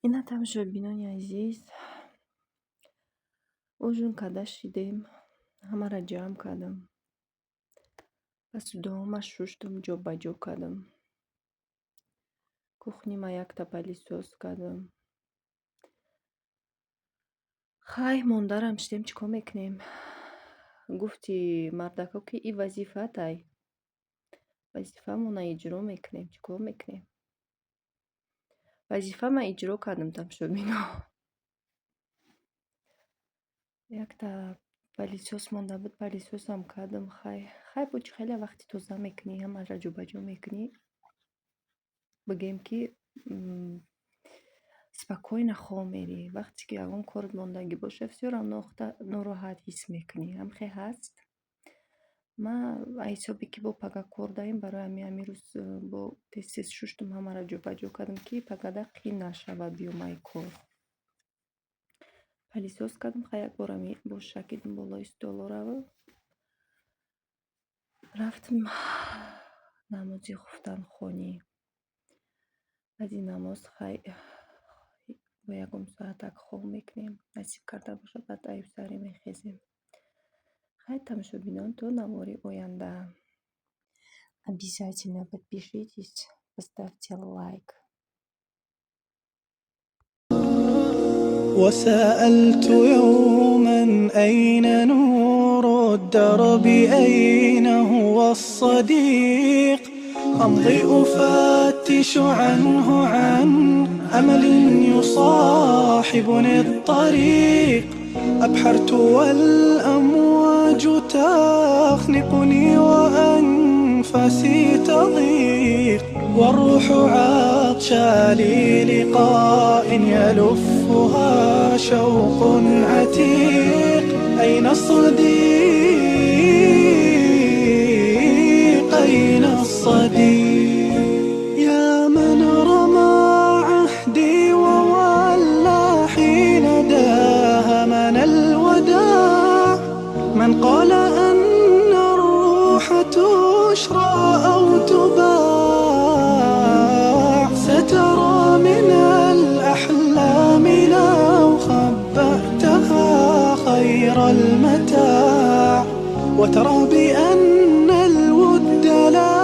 Ина тамошобинони азиз, ужин карда шидем, ҳамаро ҷамъ кардам. Ба судоҳамаш шуштам, ҷо ба ҷо кардам. Кухнима якта пилисос кардам. Хай мондарам шидем чӣ кор мекунем. Гуфти мардако ки и вазифатай. Вазифамона иҷро мекунем. Чӣ кор мекунем? Вазифама иҷро кардам тамошобино. Якта пилисос монда буд, пилисосам кардам. Хай буд, хеле вақти тоза мекунӣ, ҳамаро ҷо ба ҷо мекунӣ. Бигем ки спокойно хоб мерӣ. Вақте ки ягон корот мондагӣ боша, всё равно нороҳат ҳис мекунӣ. Ҳамхе ҳаст. Ман ҳисоби ки бо пага кор дарем, барои ҳамин рӯз бо тез шуштам, ҳамаро ҷо ба ҷо кардам, ки пагада қӣ нашавад биёмаи кор. Пилисос кардам, хай як бора боша кидам болои столо рава. Рафтам намози хуфтанхонӣ. Баъди намоз хай бо ягон соатак хоб мекунем. Насиб карда бошад, баъд аюб сарӣ мехезем. Хай тамошобинон, то навори оянда. Обязательно подпишитесь, поставьте лайк. وسألت يوما أين نور الدرب أين هو الصديق أمضي أفتش عنه عن أمل يصاحبني الطريق أبحرت والأمواج تخنقني وأنفسي تضيق والروح عطشى للقاء يلفها شوق عتيق أين الصديق أين الصديق يا من رمى عهدي وولى حين داهمنا الوداع من قال أن الروح تشرى أو تباع سترى من الأحلام لو خبأتها خير المتاع وترى بأن الود لا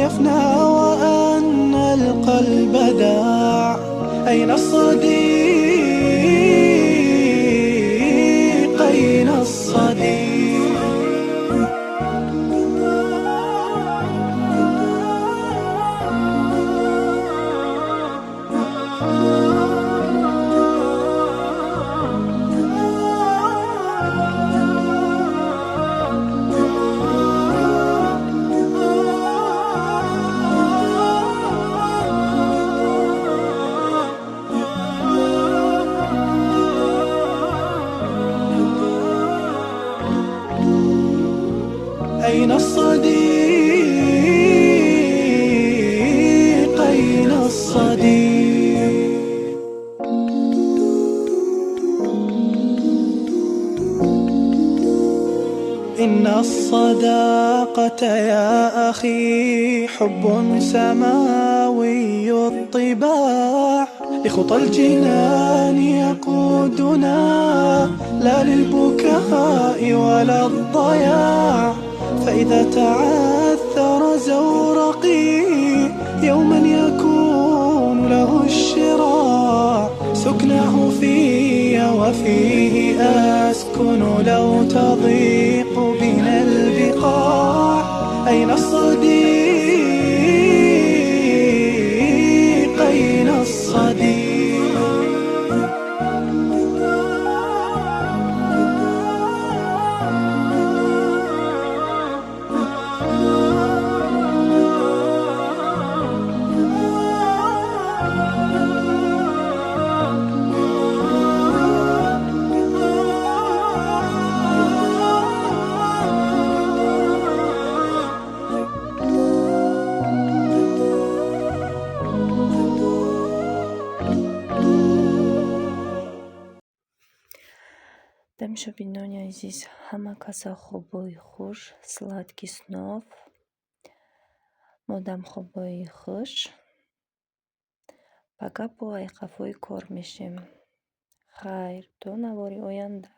يفنى وأن القلب داع أين الصديق أين الصديق أين الصديق أين الصديق إن الصداقة يا أخي حب سماوي الطباع لخطى الجنان يقودنا لا للبكاء ولا الضياع فإذا تعثر زورقي يوما يكون له الشراع سكنه في وفيه أسكن لو تضيق بنا البقاع أين الصديق أين الصديق Тамошобинони азиз, ҳама каса хобои хуш, сладкий снов. Модам хобои хуш. Па гапу айқафои кор мешем. Хайр, то навори оянда.